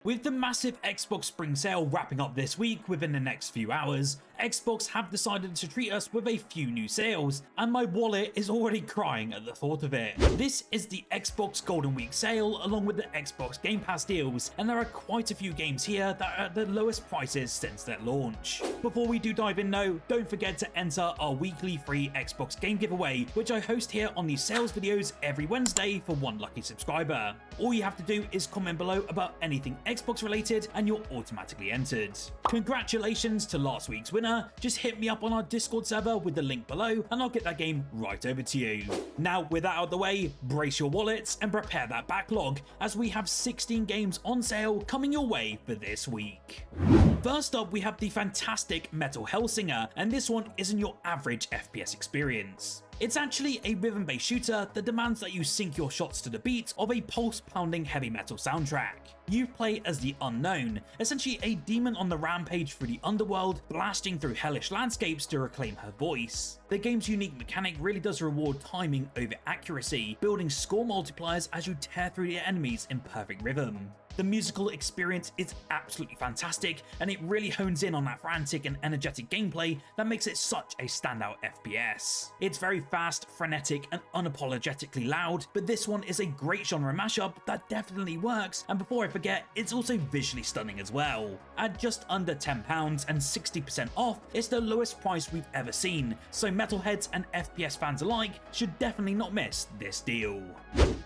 With the massive Xbox Spring Sale wrapping up this week within the next few hours, Xbox have decided to treat us with a few new sales, and my wallet is already crying at the thought of it. This is the Xbox Golden Week sale along with the Xbox Game Pass deals, and there are quite a few games here that are at the lowest prices since their launch. Before we do dive in though, don't forget to enter our weekly free Xbox game giveaway, which I host here on these sales videos every Wednesday for one lucky subscriber. All you have to do is comment below about anything Xbox related and you're automatically entered. Congratulations to last week's winner, just hit me up on our Discord server with the link below and I'll get that game right over to you. Now with that out of the way, brace your wallets and prepare that backlog as we have 16 games on sale coming your way for this week. First up we have the fantastic Metal Hellsinger, and this one isn't your average FPS experience. It's actually a rhythm-based shooter that demands that you sync your shots to the beat of a pulse-pounding heavy metal soundtrack. You play as the Unknown, essentially a demon on the rampage through the underworld, blasting through hellish landscapes to reclaim her voice. The game's unique mechanic really does reward timing over accuracy, building score multipliers as you tear through the enemies in perfect rhythm. The musical experience is absolutely fantastic, and it really hones in on that frantic and energetic gameplay that makes it such a standout FPS. It's very fast, frenetic, and unapologetically loud, but this one is a great genre mashup that definitely works, and before I forget, it's also visually stunning as well. At just under £10 and 60% off, it's the lowest price we've ever seen, so metalheads and FPS fans alike should definitely not miss this deal.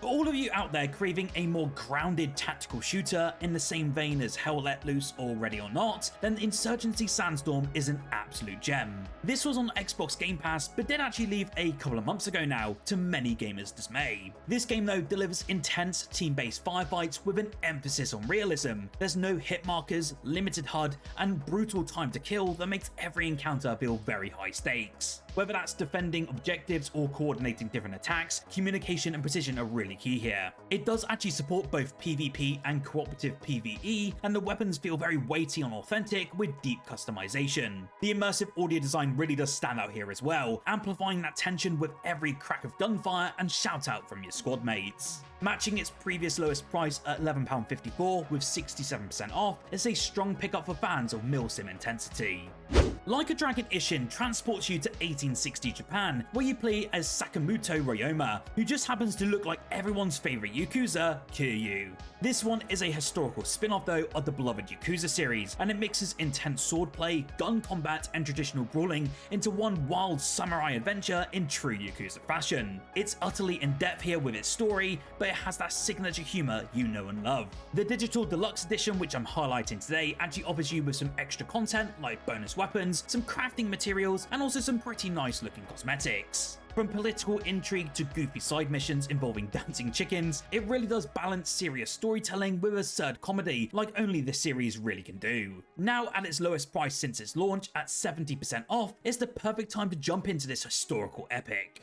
For all of you out there craving a more grounded tactical shooter in the same vein as Hell Let Loose or Ready or Not, then Insurgency Sandstorm is an absolute gem. This was on Xbox Game Pass, but did actually leave a couple of months ago now, to many gamers' dismay. This game though delivers intense team-based firefights with an emphasis on realism. There's no hit markers, limited HUD, and brutal time to kill that makes every encounter feel very high stakes. Whether that's defending objectives or coordinating different attacks, communication and precision are really key here. It does actually support both PvP and cooperative PvE, and the weapons feel very weighty and authentic with deep customization. The immersive audio design really does stand out here as well, amplifying that tension with every crack of gunfire and shout out from your squad mates. Matching its previous lowest price at £11.54 with 67% off, it's a strong pickup for fans of milsim intensity. Like a Dragon Ishin transports you to 1860 Japan, where you play as Sakamoto Ryoma, who just happens to look like everyone's favourite Yakuza, Kiryu. This one is a historical spin-off though of the beloved Yakuza series, and it mixes intense swordplay, gun combat and traditional brawling into one wild samurai adventure in true Yakuza fashion. It's utterly in-depth here with its story, but it has that signature humour you know and love. The digital deluxe edition, which I'm highlighting today, actually offers you with some extra content like bonus weapons, some crafting materials, and also some pretty nice looking cosmetics. From political intrigue to goofy side missions involving dancing chickens, it really does balance serious storytelling with absurd comedy like only this series really can do. Now at its lowest price since its launch at 70% off, it's the perfect time to jump into this historical epic.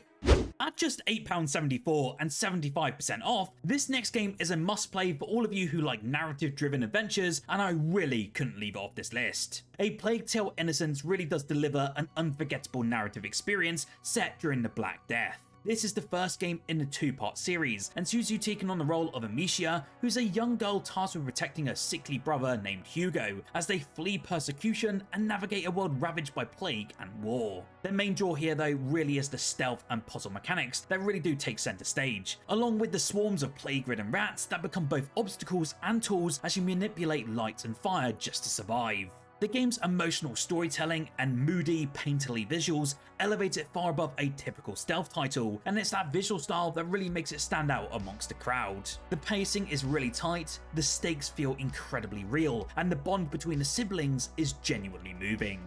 At just £8.74 and 75% off, this next game is a must-play for all of you who like narrative-driven adventures, and I really couldn't leave it off this list. A Plague Tale Innocence really does deliver an unforgettable narrative experience set during the Black Death. This is the first game in the two-part series, and sees you taking on the role of Amicia, who's a young girl tasked with protecting her sickly brother named Hugo, as they flee persecution and navigate a world ravaged by plague and war. The main draw here though really is the stealth and puzzle mechanics that really do take center stage, along with the swarms of plague-ridden rats that become both obstacles and tools as you manipulate light and fire just to survive. The game's emotional storytelling and moody, painterly visuals elevate it far above a typical stealth title, and it's that visual style that really makes it stand out amongst the crowd. The pacing is really tight, the stakes feel incredibly real, and the bond between the siblings is genuinely moving.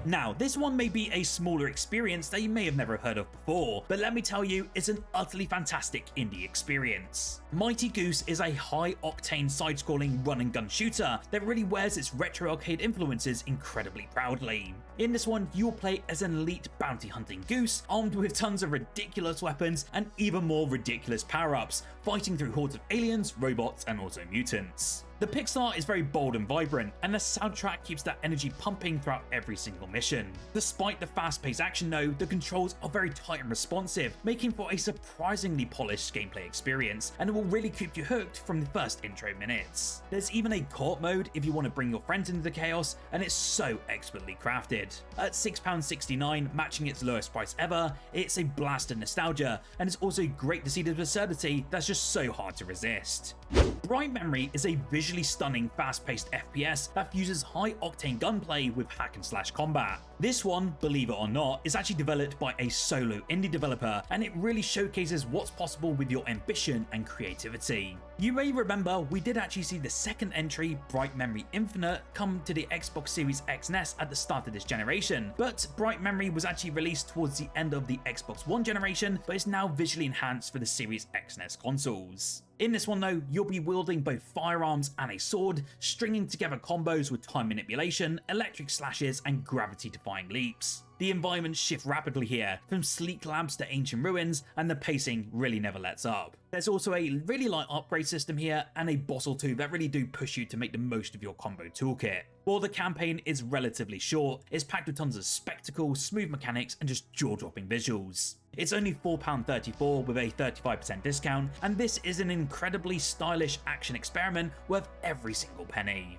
Now, this one may be a smaller experience that you may have never heard of before, but let me tell you, it's an utterly fantastic indie experience. Mighty Goose is a high-octane side-scrolling run-and-gun shooter that really wears its retro arcade influences incredibly proudly. In this one, you'll play as an elite bounty-hunting goose, armed with tons of ridiculous weapons and even more ridiculous power-ups, fighting through hordes of aliens, robots, and also mutants. The pixel art is very bold and vibrant, and the soundtrack keeps that energy pumping throughout every single mission. Despite the fast-paced action though, the controls are very tight and responsive, making for a surprisingly polished gameplay experience, and it will really keep you hooked from the first intro minutes. There's even a co-op mode if you want to bring your friends into the chaos, and it's so expertly crafted. At £6.69, matching its lowest price ever, it's a blast of nostalgia, and it's also great to see the absurdity that's just so hard to resist. Bright Memory is a visually stunning, fast-paced FPS that fuses high-octane gunplay with hack-and-slash combat. This one, believe it or not, is actually developed by a solo indie developer, and it really showcases what's possible with your ambition and creativity. You may remember we did actually see the second entry, Bright Memory Infinite, come to the Xbox Series X and S at the start of this generation, but Bright Memory was actually released towards the end of the Xbox One generation, but is now visually enhanced for the Series X and S consoles. In this one though, you'll be wielding both firearms and a sword, stringing together combos with time manipulation, electric slashes, and gravity-defying leaps. The environments shift rapidly here, from sleek labs to ancient ruins, and the pacing really never lets up. There's also a really light upgrade system here, and a boss or two that really do push you to make the most of your combo toolkit. While the campaign is relatively short, it's packed with tons of spectacle, smooth mechanics, and just jaw-dropping visuals. It's only £4.34 with a 35% discount, and this is an incredibly stylish action experiment worth every single penny.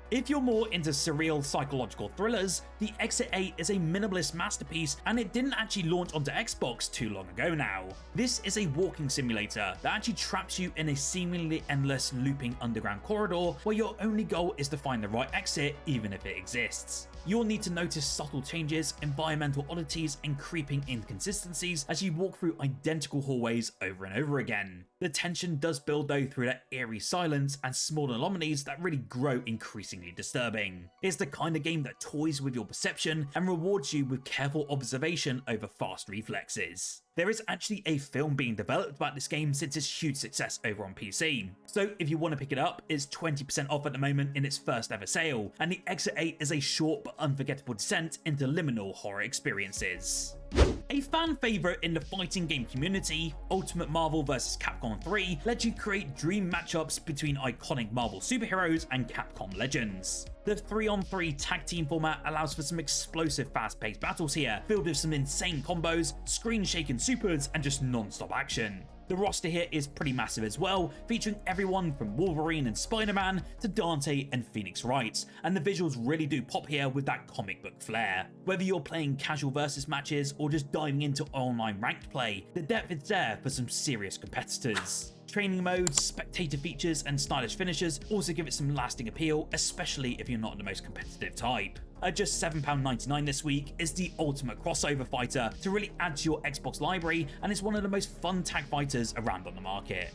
If you're more into surreal psychological thrillers, the Exit 8 is a minimalist masterpiece, and it didn't actually launch onto Xbox too long ago now. This is a walking simulator that actually traps you in a seemingly endless looping underground corridor where your only goal is to find the right exit, even if it exists. You'll need to notice subtle changes, environmental oddities, and creeping inconsistencies as you walk through identical hallways over and over again. The tension does build though through that eerie silence and small anomalies that really grow increasingly disturbing. It's the kind of game that toys with your perception and rewards you with careful observation over fast reflexes. There is actually a film being developed about this game since its huge success over on PC. So if you want to pick it up, it's 20% off at the moment in its first ever sale, and the Exit 8 is a short but unforgettable descent into liminal horror experiences. A fan favourite in the fighting game community, Ultimate Marvel vs. Capcom 3 lets you create dream matchups between iconic Marvel superheroes and Capcom legends. The 3-on-3 tag team format allows for some explosive fast-paced battles here, filled with some insane combos, screen-shaking supers, and just non-stop action. The roster here is pretty massive as well, featuring everyone from Wolverine and Spider-Man to Dante and Phoenix Wright, and the visuals really do pop here with that comic book flair. Whether you're playing casual versus matches or just diving into online ranked play, the depth is there for some serious competitors. Training modes, spectator features, and stylish finishes also give it some lasting appeal, especially if you're not the most competitive type. At just £7.99 this week is the ultimate crossover fighter to really add to your Xbox library, and it's one of the most fun tag fighters around on the market.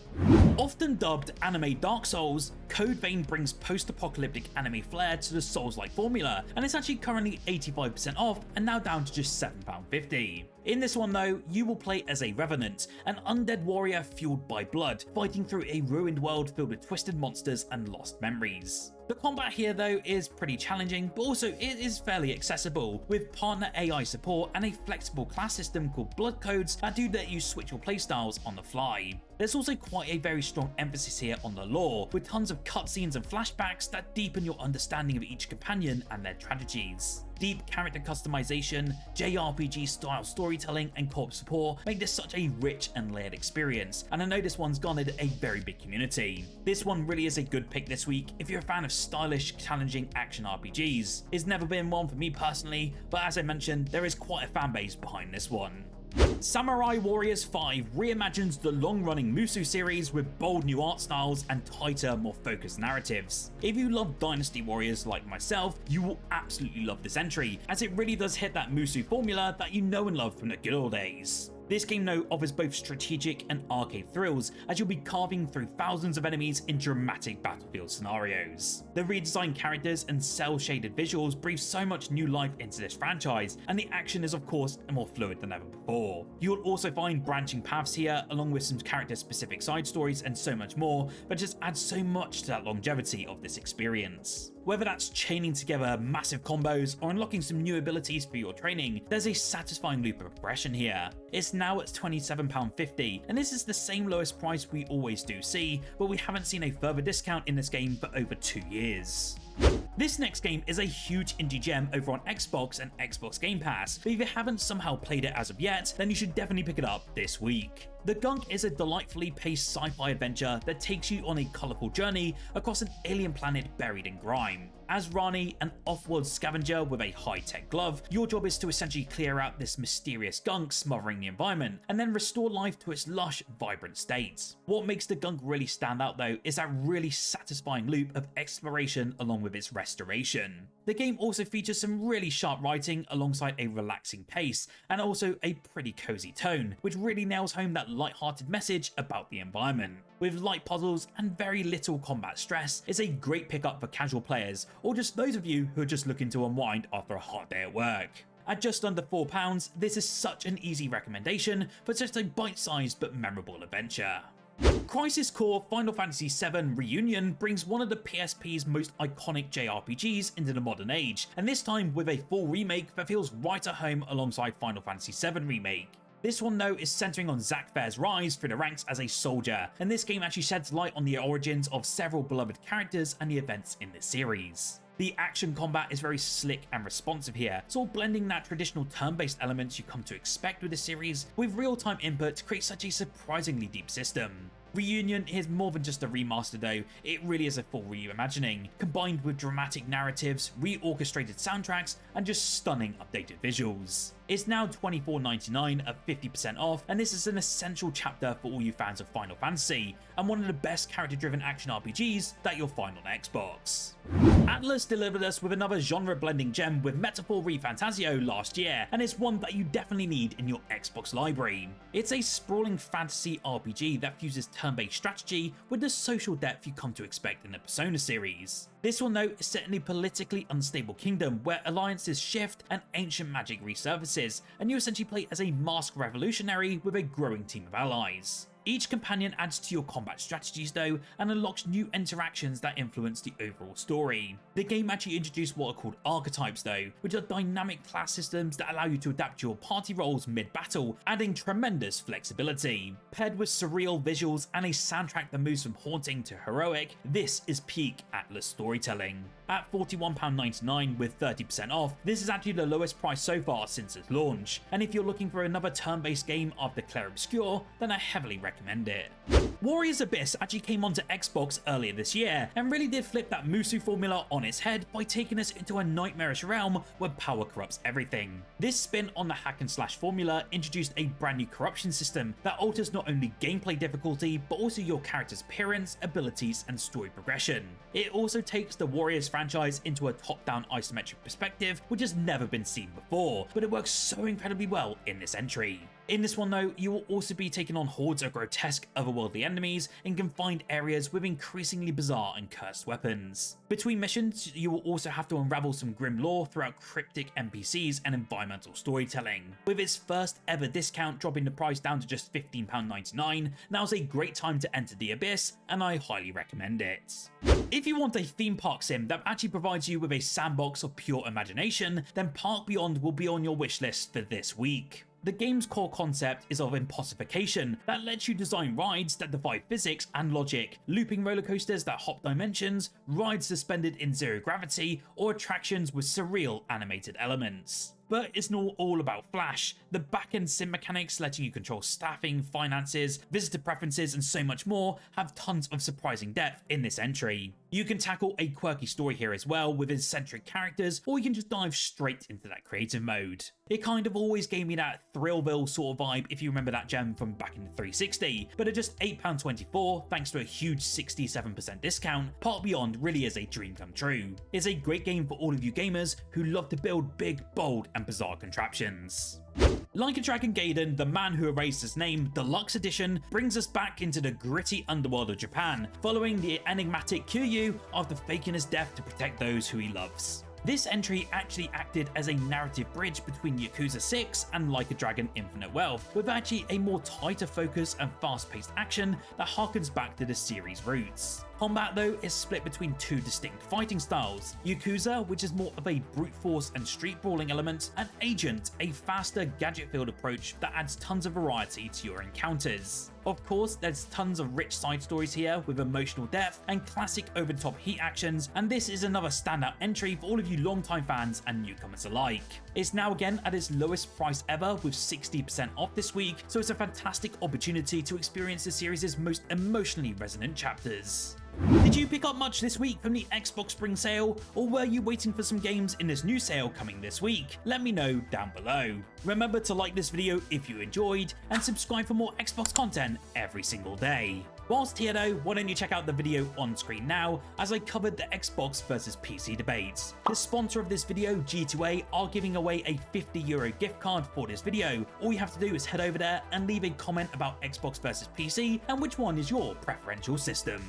Often dubbed anime Dark Souls, Code Vein brings post-apocalyptic anime flair to the Souls-like formula, and it's actually currently 85% off and now down to just £7.50. In this one though, you will play as a Revenant, an undead warrior fueled by blood, fighting through a ruined world filled with twisted monsters and lost memories. The combat here though is pretty challenging, but also it is fairly accessible, with partner AI support and a flexible class system called Blood Codes that do let you switch your playstyles on the fly. There's also quite a very strong emphasis here on the lore, with tons of cutscenes and flashbacks that deepen your understanding of each companion and their tragedies. Deep character customization, JRPG style storytelling, and co-op support make this such a rich and layered experience, and I know this one's garnered a very big community. This one really is a good pick this week if you're a fan of stylish, challenging action RPGs. It's never been one for me personally, but as I mentioned, there is quite a fan base behind this one. Samurai Warriors 5 reimagines the long-running Musou series with bold new art styles and tighter, more focused narratives. If you love Dynasty Warriors like myself, you will absolutely love this entry, as it really does hit that Musou formula that you know and love from the good old days. This game though offers both strategic and arcade thrills, as you'll be carving through thousands of enemies in dramatic battlefield scenarios. The redesigned characters and cel-shaded visuals breathe so much new life into this franchise, and the action is of course more fluid than ever before. You'll also find branching paths here, along with some character-specific side stories and so much more, but just adds so much to that longevity of this experience. Whether that's chaining together massive combos or unlocking some new abilities for your training, there's a satisfying loop of progression here. It's now at £27.50, and this is the same lowest price we always do see, but we haven't seen a further discount in this game for over 2 years. This next game is a huge indie gem over on Xbox and Xbox Game Pass, but if you haven't somehow played it as of yet, then you should definitely pick it up this week. The Gunk is a delightfully paced sci-fi adventure that takes you on a colourful journey across an alien planet buried in grime. As Rani, an off-world scavenger with a high-tech glove, your job is to essentially clear out this mysterious gunk smothering the environment, and then restore life to its lush, vibrant state. What makes the Gunk really stand out though is that really satisfying loop of exploration along with its restoration. The game also features some really sharp writing alongside a relaxing pace, and also a pretty cozy tone, which really nails home that light-hearted message about the environment. With light puzzles and very little combat stress, it's a great pickup for casual players, or just those of you who are just looking to unwind after a hard day at work. At just under £4, this is such an easy recommendation for just a bite-sized but memorable adventure. Crisis Core Final Fantasy VII Reunion brings one of the PSP's most iconic JRPGs into the modern age, and this time with a full remake that feels right at home alongside Final Fantasy VII Remake. This one though is centering on Zack Fair's rise through the ranks as a soldier, and this game actually sheds light on the origins of several beloved characters and the events in the series. The action combat is very slick and responsive here, sort of blending that traditional turn-based elements you come to expect with the series with real-time input to create such a surprisingly deep system. Reunion is more than just a remaster though, it really is a full reimagining, combined with dramatic narratives, reorchestrated soundtracks, and just stunning updated visuals. It's now $24.99 at 50% off, and this is an essential chapter for all you fans of Final Fantasy, and one of the best character-driven action RPGs that you'll find on Xbox. Atlus delivered us with another genre-blending gem with Metaphor Refantazio last year, and it's one that you definitely need in your Xbox library. It's a sprawling fantasy RPG that fuses turn-based strategy with the social depth you come to expect in the Persona series. This one though is set in a politically unstable kingdom where alliances shift and ancient magic resurfaces, and you essentially play as a masked revolutionary with a growing team of allies. Each companion adds to your combat strategies though, and unlocks new interactions that influence the overall story. The game actually introduced what are called archetypes though, which are dynamic class systems that allow you to adapt your party roles mid-battle, adding tremendous flexibility. Paired with surreal visuals and a soundtrack that moves from haunting to heroic, this is peak Atlus storytelling. At £41.99 with 30% off, this is actually the lowest price so far since its launch, and if you're looking for another turn-based game after Clair Obscur, then I heavily recommend it. Warriors Abyss actually came onto Xbox earlier this year, and really did flip that Musu formula on its head by taking us into a nightmarish realm where power corrupts everything. This spin on the hack and slash formula introduced a brand new corruption system that alters not only gameplay difficulty, but also your character's appearance, abilities, and story progression. It also takes the Warriors franchise into a top-down isometric perspective, which has never been seen before, but it works so incredibly well in this entry. In this one though, you will also be taking on hordes of grotesque otherworldly enemies in confined areas with increasingly bizarre and cursed weapons. Between missions, you will also have to unravel some grim lore throughout cryptic NPCs and environmental storytelling. With its first ever discount dropping the price down to just £15.99, now's a great time to enter the Abyss, and I highly recommend it. If you want a theme park sim that actually provides you with a sandbox of pure imagination, then Park Beyond will be on your wish list for this week. The game's core concept is of impossification that lets you design rides that defy physics and logic, looping roller coasters that hop dimensions, rides suspended in zero gravity, or attractions with surreal animated elements. But it's not all about flash. The back-end sim mechanics letting you control staffing, finances, visitor preferences, and so much more have tons of surprising depth in this entry. You can tackle a quirky story here as well with eccentric characters, or you can just dive straight into that creative mode. It kind of always gave me that Thrillville sort of vibe if you remember that gem from back in the 360, but at just £8.24 thanks to a huge 67% discount, Park Beyond really is a dream come true. It's a great game for all of you gamers who love to build big, bold, and bizarre contraptions. Like a Dragon Gaiden, The Man Who Erased His Name Deluxe Edition brings us back into the gritty underworld of Japan, following the enigmatic Kiryu after faking his death to protect those who he loves. This entry actually acted as a narrative bridge between Yakuza 6 and Like a Dragon Infinite Wealth, with actually a more tighter focus and fast-paced action that harkens back to the series' roots. Combat though is split between two distinct fighting styles: Yakuza, which is more of a brute force and street brawling element, and Agent, a faster gadget-filled approach that adds tons of variety to your encounters. Of course, there's tons of rich side stories here with emotional depth and classic over-the-top heat actions, and this is another standout entry for all of you longtime fans and newcomers alike. It's now again at its lowest price ever with 60% off this week, so it's a fantastic opportunity to experience the series' most emotionally resonant chapters. Did you pick up much this week from the Xbox Spring Sale, or were you waiting for some games in this new sale coming this week? Let me know down below. Remember to like this video if you enjoyed, and subscribe for more Xbox content every single day. Whilst here though, why don't you check out the video on screen now as I covered the Xbox versus PC debates. The sponsor of this video, G2A, are giving away a €50 gift card for this video. All you have to do is head over there and leave a comment about Xbox versus PC and which one is your preferential system.